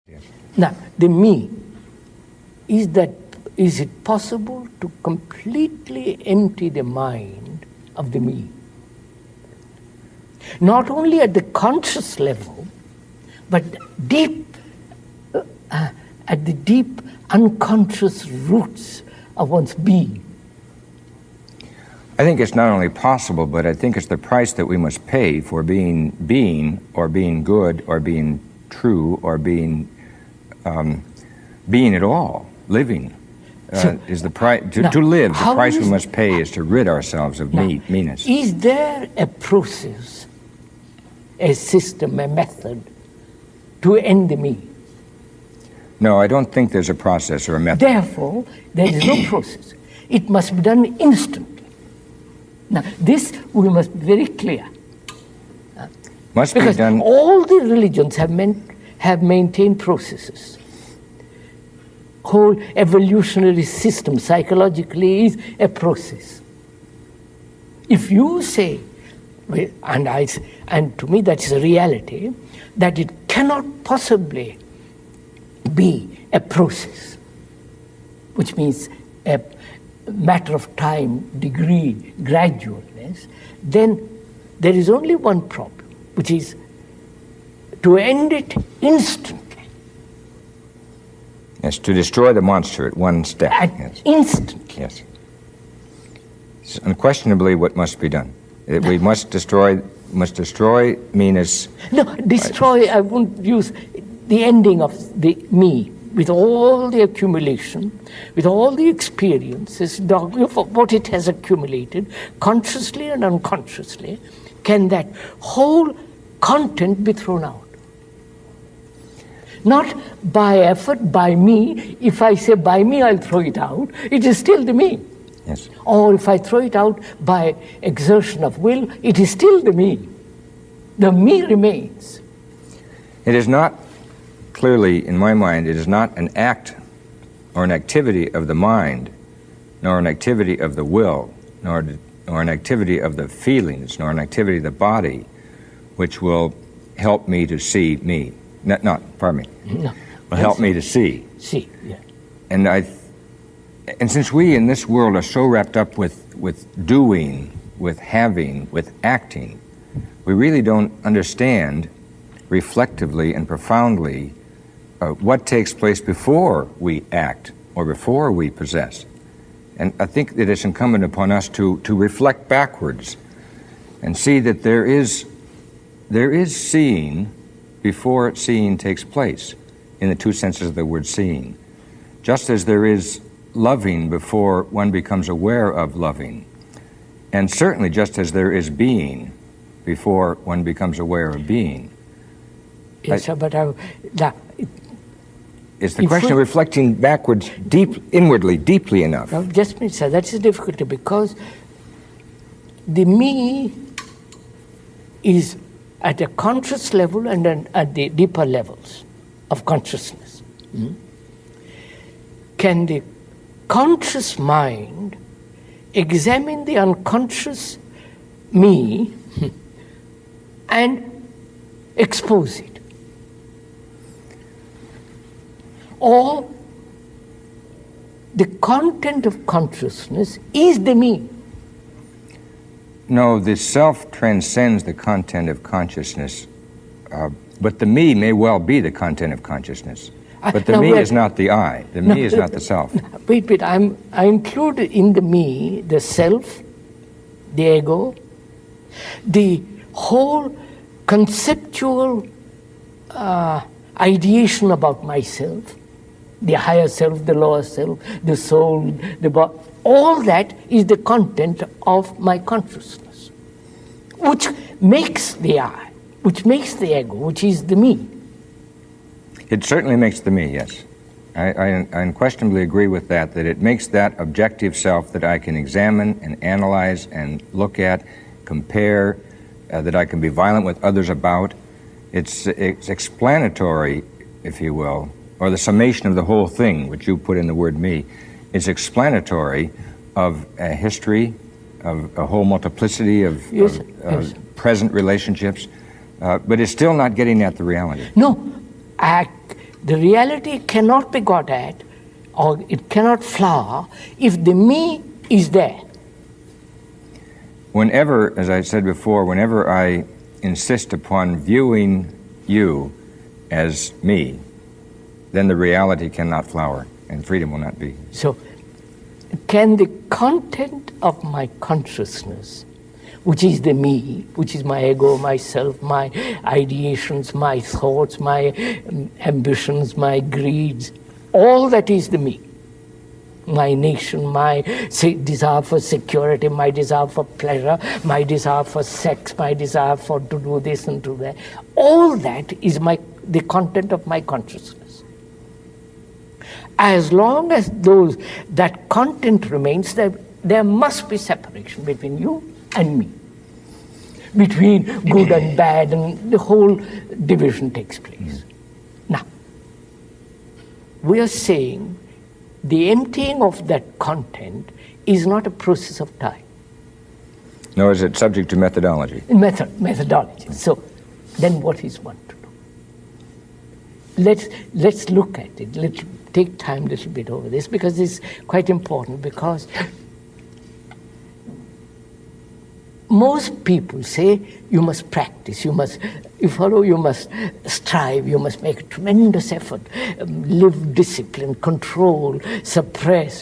Yes. Now, the me, is it possible to completely empty the mind of the me? Not only at the conscious level, but deep, at the deep unconscious roots of one's being. I think it's not only possible, but I think it's the price that we must pay for being, or being good, or being true, or being at all, living. Is the price to live? The price we must pay is to rid ourselves of meanness. Is there a process, a system, a method to end the me? No, I don't think there's a process or a method. Therefore, there is no process. It must be done instantly. Now, this we must be very clear. Must be because done. All the religions have maintained processes. Whole evolutionary system psychologically is a process. If you say, and to me that's a reality, that it cannot possibly be a process, which means a matter of time, degree, gradualness, then there is only one problem, which is to end it instantly. Yes, to destroy the monster at one step. Yes. Instantly. Yes. It's unquestionably what must be done. We must destroy meanness. No, destroy, I won't use the ending of the me, with all the accumulation, with all the experiences, what it has accumulated, consciously and unconsciously, can that whole content be thrown out? Not by effort, by me. If I say by me, I'll throw it out, it is still the me. Yes. Or if I throw it out by exertion of will, it is still the me. The me remains. It is not, clearly, in my mind, it is not an act or an activity of the mind, nor an activity of the will, nor an activity of the feelings, nor an activity of the body, which will help me to see me. Pardon me. No. Will help me to see. See, yeah. And since we in this world are so wrapped up with doing, with having, with acting, we really don't understand reflectively and profoundly what takes place before we act or before we possess. And I think that it's incumbent upon us to reflect backwards and see that there is seeing before seeing takes place, in the two senses of the word seeing. Just as there is loving before one becomes aware of loving, and certainly just as there is being before one becomes aware of being. Yes, it's the question of reflecting backwards, inwardly, deeply enough. Now, just a minute, sir. That's the difficulty, because the me is at a conscious level and at the deeper levels of consciousness. Can the conscious mind examine the unconscious me and expose it? Or the content of consciousness is the me? No, the self transcends the content of consciousness, but the me may well be the content of consciousness. But the me is not the I. The me is not the self. Wait. I include in the me the self, the ego, the whole conceptual ideation about myself, the higher self, the lower self, the soul, the body. All that is the content of my consciousness, which makes the I, which makes the ego, which is the me. It certainly makes the me, yes. I unquestionably agree with that it makes that objective self that I can examine and analyze and look at, compare, that I can be violent with others about. It's explanatory, if you will, or the summation of the whole thing, which you put in the word me, is explanatory of a history, of a whole multiplicity of present relationships, but it's still not getting at the reality. No, the reality cannot be got at, or it cannot flower, if the me is there. Whenever, as I said before, whenever I insist upon viewing you as me, then the reality cannot flower and freedom will not be. So, can the content of my consciousness, which is the me, which is my ego, myself, my ideations, my thoughts, my ambitions, my greeds, all that is the me, my nation, my desire for security, my desire for pleasure, my desire for sex, my desire for to do this and do that, all that is the content of my consciousness. As long as that content remains, there must be separation between you and me, between good and bad, and the whole division takes place. Now, we are saying the emptying of that content is not a process of time. Nor is it subject to methodology. Methodology. So, then what is one to do? Let's look at it. Let's take time a little bit over this, because it's quite important, because most people say you must practice, you must strive, you must make a tremendous effort, live discipline, control, suppress.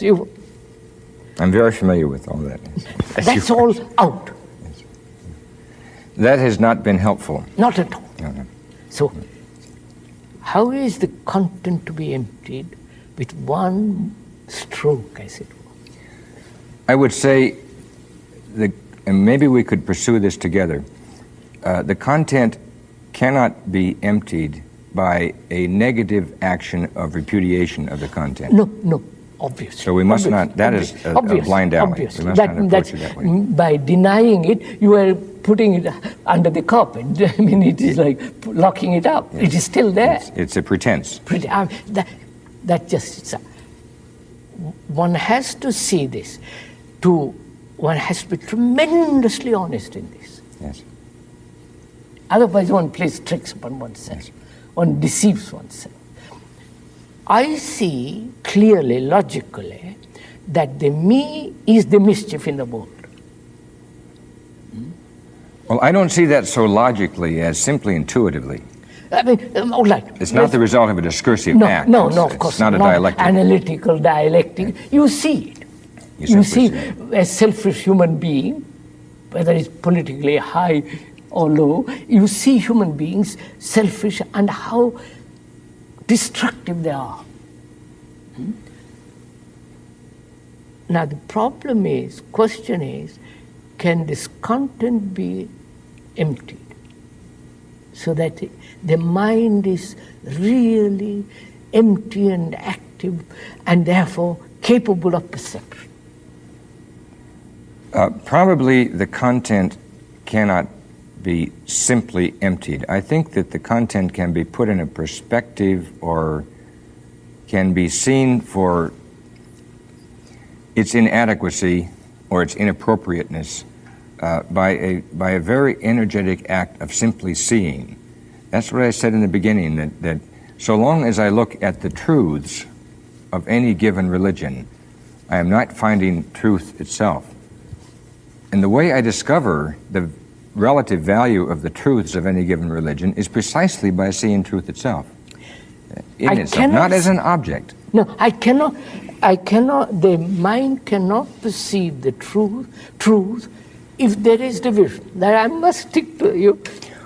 I'm very familiar with all that. That's all out. Yes. That has not been helpful. Not at all. No. So, how is the content to be emptied with one stroke, as it were? I would say, and maybe we could pursue this together, the content cannot be emptied by a negative action of repudiation of the content. No, obviously. So we must not, that is a blind alley. Obviously. We must not approach it that way. By denying it, you are putting it under the carpet. I mean, it is like locking it up. Yes. It is still there. It's a pretense. That just, one has to see this. One has to be tremendously honest in this. Yes. Otherwise, one plays tricks upon oneself. Yes. One deceives oneself. I see clearly, logically, that the me is the mischief in the world. Well, I don't see that so logically as simply intuitively. I mean, all right. It's not the result of a discursive act. No, of course. It's not a dialectic. Analytical dialectic. You see it. You see a selfish human being, whether it's politically high or low, you see human beings selfish and how destructive they are. Now the question is, can this content be emptied so that the mind is really empty and active and therefore capable of perception? Probably the content cannot be simply emptied. I think that the content can be put in a perspective or can be seen for its inadequacy or its inappropriateness by a very energetic act of simply seeing. That's what I said in the beginning, that so long as I look at the truths of any given religion, I am not finding truth itself. And the way I discover the relative value of the truths of any given religion is precisely by seeing truth itself, in itself, not as an object. No, I cannot, the mind cannot perceive the truth if there is division. That I must stick to you.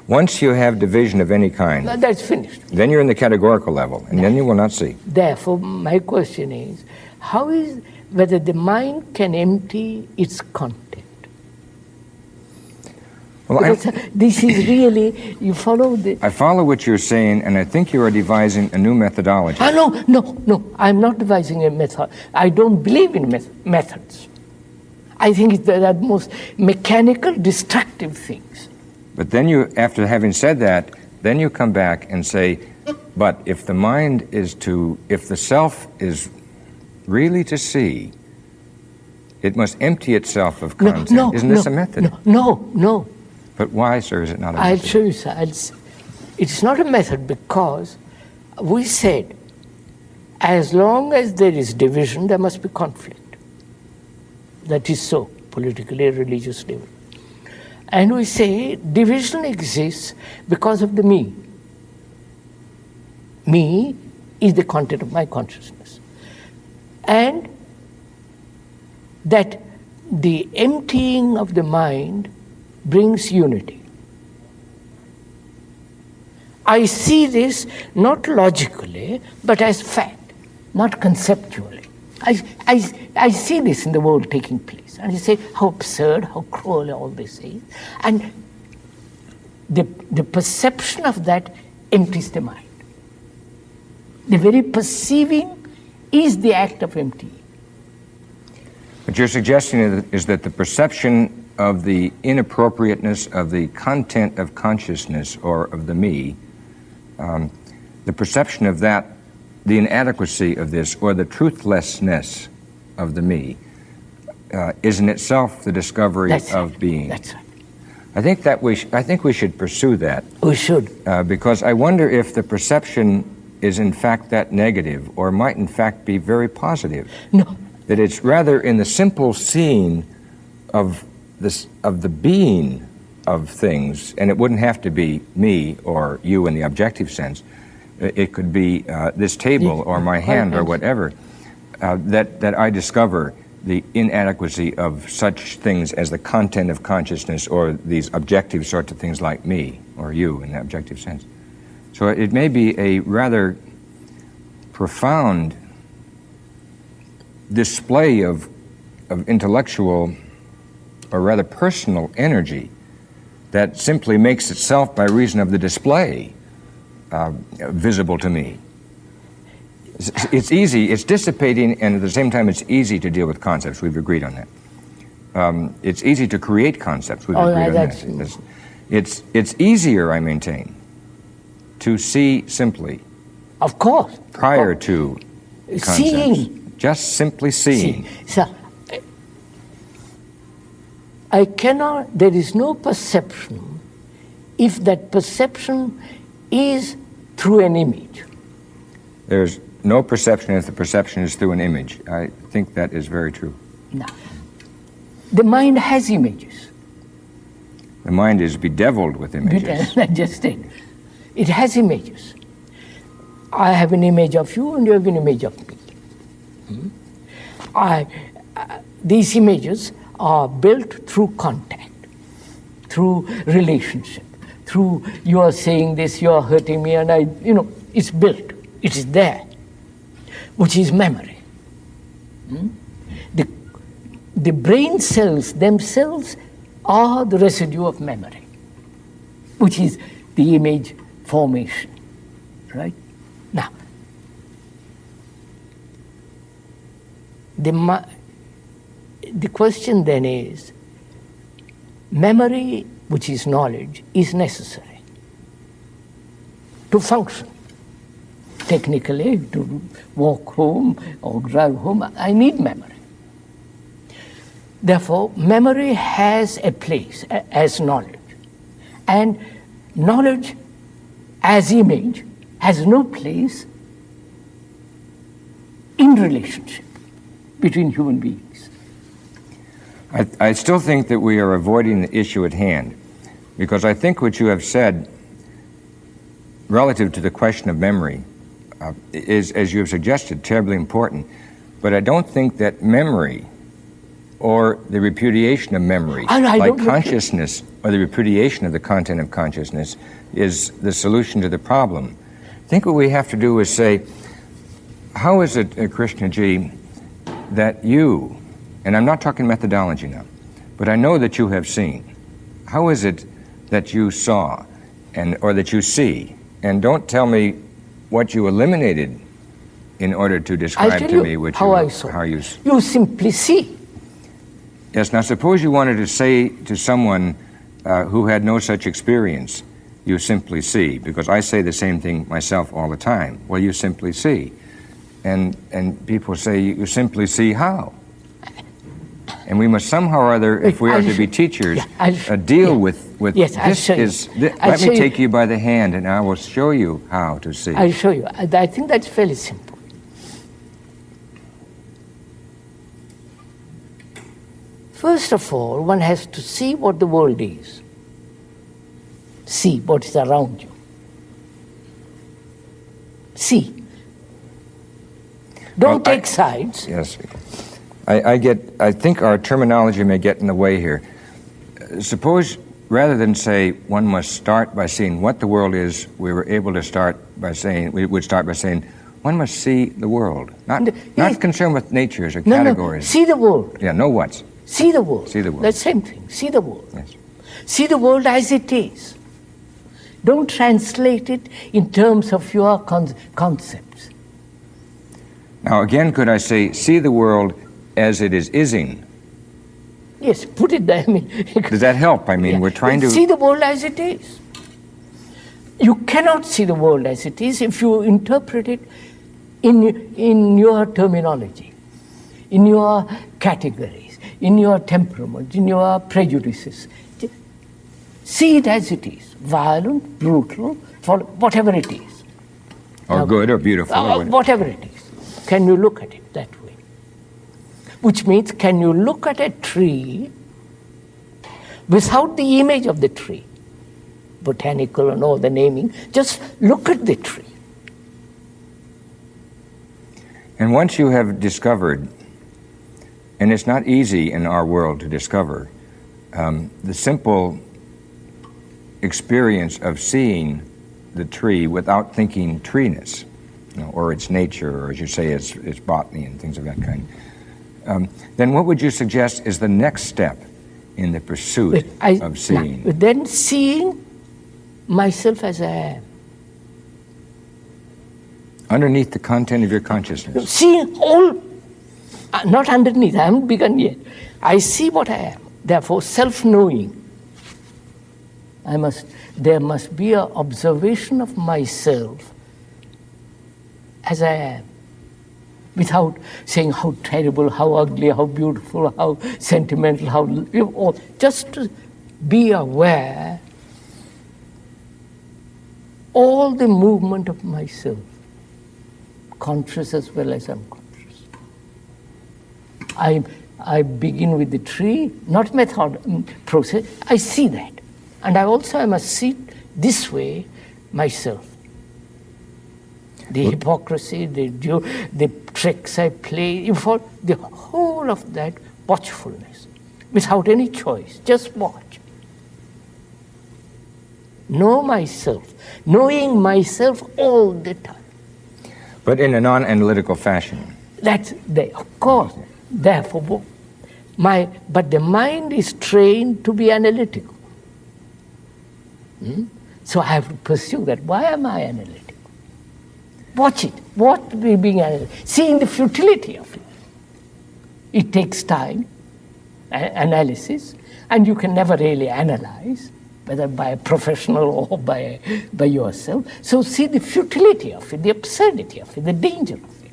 Once you have division of any kind, that's finished. Then you're in the categorical level, and then you will not see. Therefore, my question is, whether the mind can empty its content? Well, this is really, you follow the... I follow what you're saying, and I think you are devising a new methodology. No, I'm not devising a method. I don't believe in methods. I think it's the most mechanical, destructive things. But then you, after having said that, then you come back and say, but if the mind is if the self is really to see, it must empty itself of content. Isn't this a method? No. But why, sir, is it not a method? I'll show you, sir. It's not a method because we said, as long as there is division, there must be conflict. That is so, politically, religiously. And we say division exists because of the me. Me is the content of my consciousness. And that the emptying of the mind brings unity. I see this not logically, but as fact, not conceptually. I see this in the world taking place. And I say, how absurd, how cruel all this is. And the perception of that empties the mind. The very perceiving is the act of emptying. But your suggestion is that the perception of the inappropriateness of the content of consciousness or of the me, the perception of that, the inadequacy of this, or the truthlessness of the me, is in itself the discovery of being. That's right. I think we should pursue that. We should. Because I wonder if the perception is in fact that negative, or might in fact be very positive. No. That it's rather in the simple seeing of the being of things, and it wouldn't have to be me or you in the objective sense. It could be this table or my hand or whatever, that I discover the inadequacy of such things as the content of consciousness or these objective sorts of things like me or you in the objective sense. So it may be a rather profound display of intellectual or rather personal energy that simply makes itself by reason of the display visible to me. It's easy, it's dissipating, and at the same time it's easy to deal with concepts. We've agreed on that. It's easy to create concepts. We've agreed on that. It's easier, I maintain, to see simply. Of course. Prior to concepts. Seeing. Just simply seeing. So, there is no perception if that perception is through an image. There's no perception if the perception is through an image. I think that is very true. No. The mind has images. The mind is bedeviled with images. I just said. It has images. I have an image of you and you have an image of me. These images are built through contact, through relationship, through you are saying this, you are hurting me, and it's built. It is there, which is memory. The brain cells themselves are the residue of memory, which is the image formation, right? Now, the question then is, memory, which is knowledge, is necessary to function. Technically, to walk home or drive home, I need memory. Therefore, memory has a place as knowledge. And knowledge as image has no place in relationship between human beings. I still think that we are avoiding the issue at hand, because I think what you have said relative to the question of memory is, as you have suggested, terribly important. But I don't think that memory or the repudiation of memory, like consciousness or the repudiation of the content of consciousness, is the solution to the problem. I think what we have to do is say, how is it, Krishnaji, that you, and I'm not talking methodology now, but I know that you have seen, how is it that you saw or that you see? And don't tell me what you eliminated in order to describe to me what I saw. How you simply see. Yes, now suppose you wanted to say to someone who had no such experience, you simply see, because I say the same thing myself all the time. Well, you simply see. And people say, you simply see how? And we must somehow or other, if we are to be teachers, deal with yes, this. Let me take you by the hand and I will show you how to see. I'll show you. I think that's fairly simple. First of all, one has to see what the world is. See what is around you. See. Don't take sides. Yes. I think our terminology may get in the way here. Suppose rather than say one must start by seeing what the world is, we would start by saying one must see the world. Not concerned with natures or categories. No, see the world. Yeah, know what's. See the world. See the world. That's the same thing. See the world. Yes. See the world as it is. Don't translate it in terms of your concepts. Now again, could I say, see the world as it is ising? Yes, put it there. Does that help? We're trying to... See the world as it is. You cannot see the world as it is if you interpret it in your terminology, in your categories, in your temperament, in your prejudices. See it as it is, violent, brutal, whatever it is. Or good or beautiful. Or whatever it is. Can you look at it that way? Which means, can you look at a tree without the image of the tree? Botanical and all the naming, just look at the tree. And once you have discovered, and it's not easy in our world to discover, the simple experience of seeing the tree without thinking treeness, or its nature, or as you say, its botany and things of that kind, then what would you suggest is the next step in the pursuit of seeing? Then seeing myself as I am. Underneath the content of your consciousness. Seeing all, not underneath, I haven't begun yet. I see what I am. Therefore, self-knowing. There must be an observation of myself as I am, without saying how terrible, how ugly, how beautiful, how sentimental, just to be aware all the movement of myself, conscious as well as unconscious. I begin with the tree, not process, I see that. And I must see this way myself. The hypocrisy, the tricks I play, the whole of that watchfulness, without any choice, just watch. Know myself, knowing myself all the time. But in a non-analytical fashion. Of course. Therefore, but the mind is trained to be analytical. So I have to pursue that. Why am I analytical? Watch it. What we being analytical? Seeing the futility of it. It takes time, analysis, and you can never really analyze, whether by a professional or by yourself. So see the futility of it, the absurdity of it, the danger of it.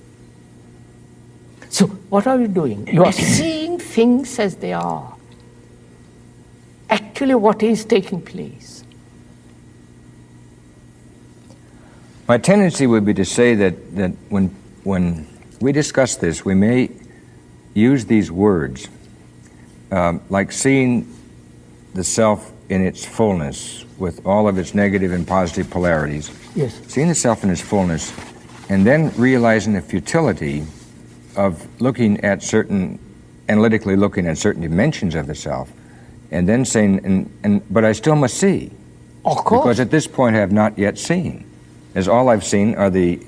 So what are you doing? You are seeing things as they are. Actually, what is taking place. My tendency would be to say that when we discuss this, we may use these words like seeing the self in its fullness with all of its negative and positive polarities. Yes. Seeing the self in its fullness, and then realizing the futility of analytically looking at certain dimensions of the self, and then saying, but I still must see. Of course. Because at this point I have not yet seen. As all I've seen are the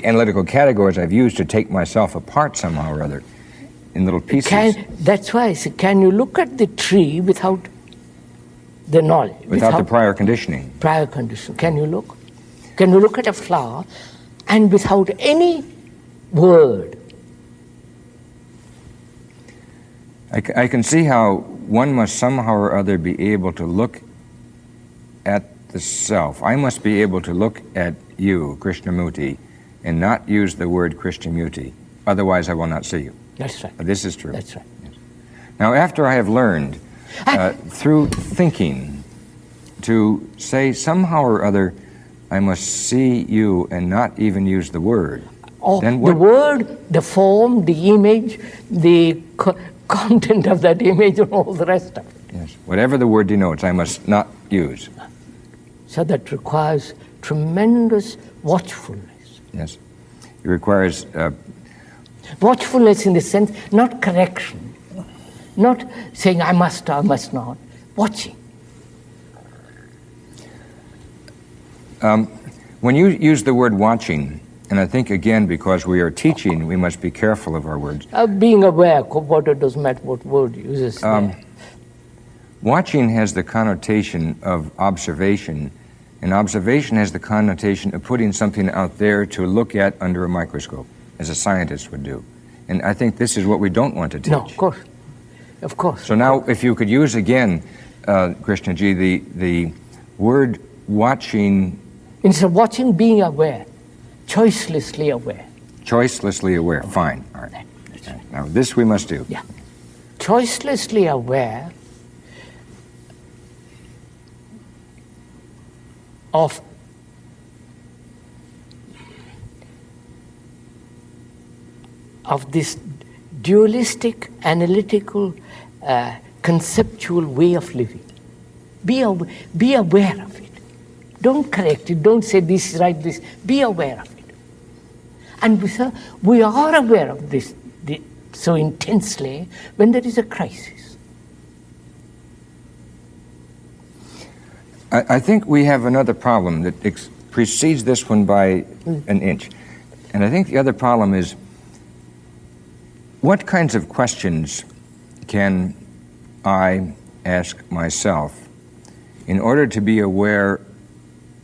analytical categories I've used to take myself apart somehow or other in little pieces. That's why I say, can you look at the tree without the knowledge? Without the prior conditioning. Prior condition. Can you look? Can you look at a flower and without any word? I can see how one must somehow or other be able to look at the self. I must be able to look at you, Krishnamurti, and not use the word Krishnamurti. Otherwise, I will not see you. That's right. This is true. That's right. Yes. Now, after I have learned through thinking to say somehow or other, I must see you and not even use the word. Or Then the what, word, the form, the image, the content of that image, and all the rest of it. yes, whatever the word denotes, I must not use. So that requires tremendous watchfulness. Yes, it requires Watchfulness in the sense, not correction, not saying I must or I must not, watching. when you use the word watching, and I think again because we are teaching, we must be careful of our words. Being aware, what it doesn't matter what word uses. Watching has the connotation of observation, and observation has the connotation of putting something out there to look at under a microscope, as a scientist would do. And I think this is what we don't want to teach. No, of course. Of course. So now, if you could use again, Krishnaji, the word watching. Instead of watching, being aware, choicelessly aware. Choicelessly aware, fine. All right. Now, this we must do. Yeah. Choicelessly aware of this dualistic, analytical, conceptual way of living. Be aware of it. Don't correct it. Don't say this is right, this. Be aware of it. And we are aware of this so intensely when there is a crisis. I think we have another problem that precedes this one by an inch. And I think the other problem is, what kinds of questions can I ask myself in order to be aware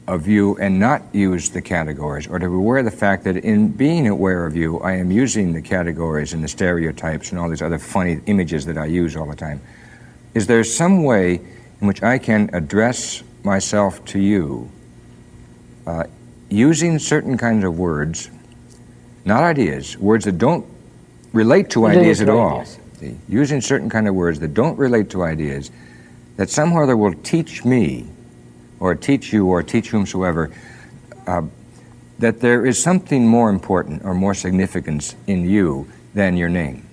of you and not use the categories, or to be aware of the fact that in being aware of you, I am using the categories and the stereotypes and all these other funny images that I use all the time? Is there some way in which I can address myself to you using certain kinds of words, not ideas, words that don't relate to ideas at all, using certain kind of words that don't relate to ideas, that somehow or other will teach me, or teach you, or teach whomsoever, that there is something more important or more significance in you than your name,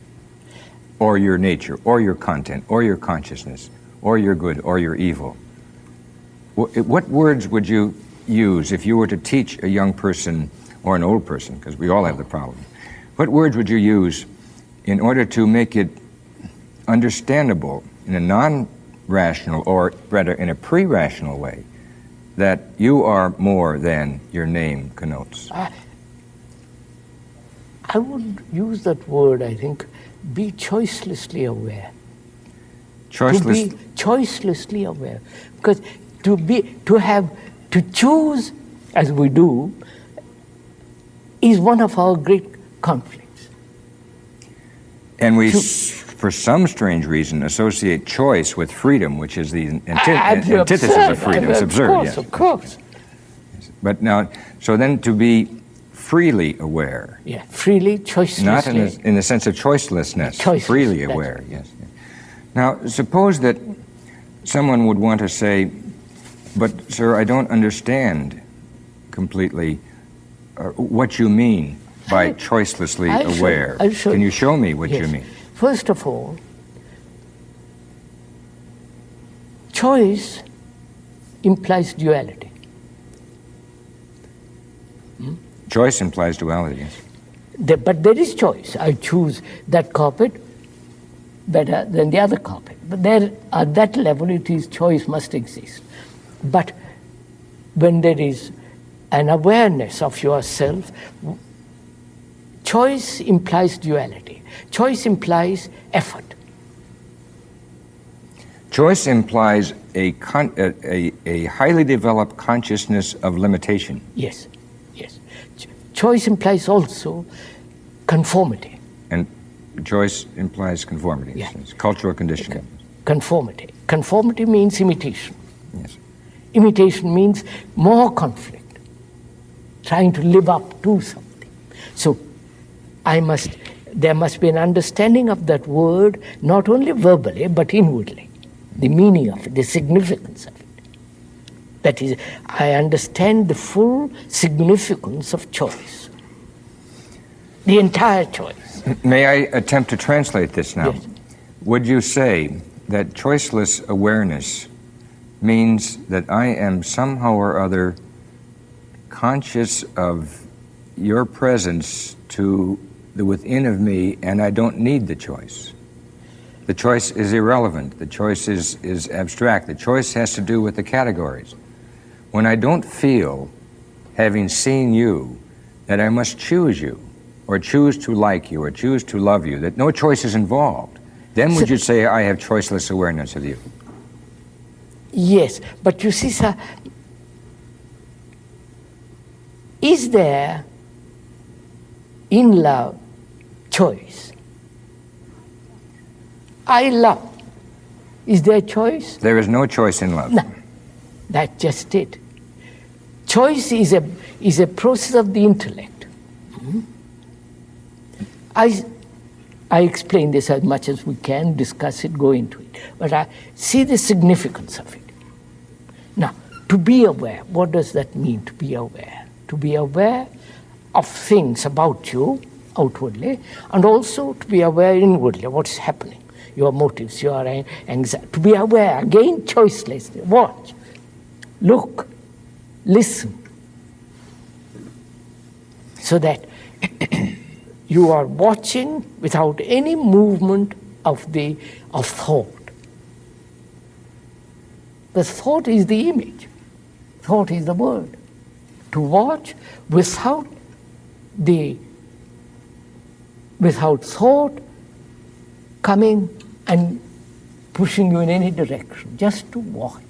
or your nature, or your content, or your consciousness, or your good, or your evil. What words would you use if you were to teach a young person or an old person, because we all have the problem? What words would you use in order to make it understandable in a non-rational, or rather in a pre-rational way, that you are more than your name connotes? I would use that word, I think, be choicelessly aware. To be choicelessly aware. Because to choose as we do is one of our great conflicts. And we, for some strange reason, associate choice with freedom, which is the antithesis of freedom. It's absurd, yes. Of course. But now, so then to be freely aware. Yeah, freely, choicelessly. Not in the sense of choicelessness, freely aware, yes. Now, suppose that someone would want to say, but sir, I don't understand completely what you mean by choicelessly aware. Can you show me what you mean? First of all, choice implies duality. Choice implies duality, yes. But there is choice. I choose that carpet better than the other carpet. But there, at that level, it is choice must exist. But when there is an awareness of yourself, choice implies duality. Choice implies effort. Choice implies a highly developed consciousness of limitation. Yes, yes. Choice implies also conformity. And choice implies conformity. Yeah. It's cultural conditioning. Conformity. Conformity means imitation. Yes. Imitation means more conflict, trying to live up to something. So I must there must be an understanding of that word, not only verbally, but inwardly. The meaning of it, the significance of it. That is, I understand the full significance of choice. The entire choice. May I attempt to translate this now? Yes. Would you say that choiceless awareness means that I am somehow or other conscious of your presence to the within of me, and I don't need the choice? The choice is irrelevant. The choice is abstract. The choice has to do with the categories. When I don't feel, having seen you, that I must choose you, or choose to like you, or choose to love you, that no choice is involved, then would you say I have choiceless awareness of you? Yes, but you see, sir, is there in love choice? I love. Is there choice? There is no choice in love. No, that's just it. Choice is a process of the intellect. I explain this as much as we can, discuss it, go into it. But I see the significance of it. Now, to be aware, what does that mean, to be aware? To be aware of things about you outwardly, and also to be aware inwardly, what's happening, your motives, your anxiety. To be aware, again, choiceless. Watch, look, listen. So that you are watching without any movement of thought. The thought is the image. Thought is the word. To watch without thought coming and pushing you in any direction, just to watch.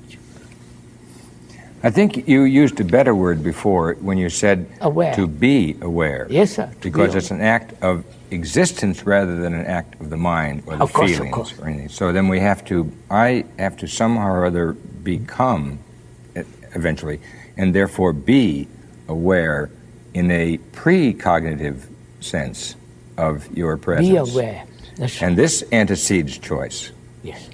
I think you used a better word before when you said Aware. to be aware. Yes, sir. Because it's an act of existence rather than an act of the mind or the Of course, feelings of course. or anything. So then I have to somehow or other become, eventually, and therefore be aware in a precognitive sense of your presence. Be aware. That's And this antecedes choice. yes.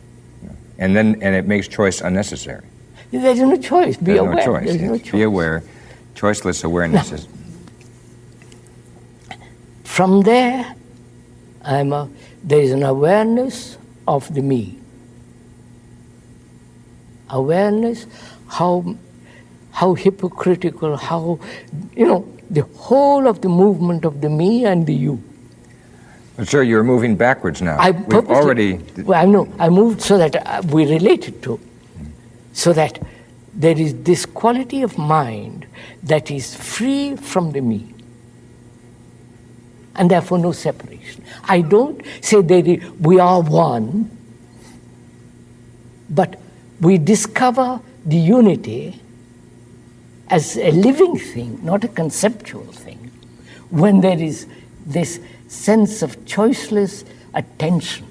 And it makes choice unnecessary. There's no choice. Be There's aware. no choice. There's no Yes. choice. Be aware. Choiceless awareness is. From there, there is an awareness of the me. Awareness, how hypocritical, how, the whole of the movement of the me and the you. But sir, you're moving backwards now. I We've purposely- already. Well, I know. I moved so that we related to, so that there is this quality of mind that is free from the me, and therefore no separation. I don't say we are one, but we discover the unity as a living thing, not a conceptual thing, when there is this sense of choiceless attention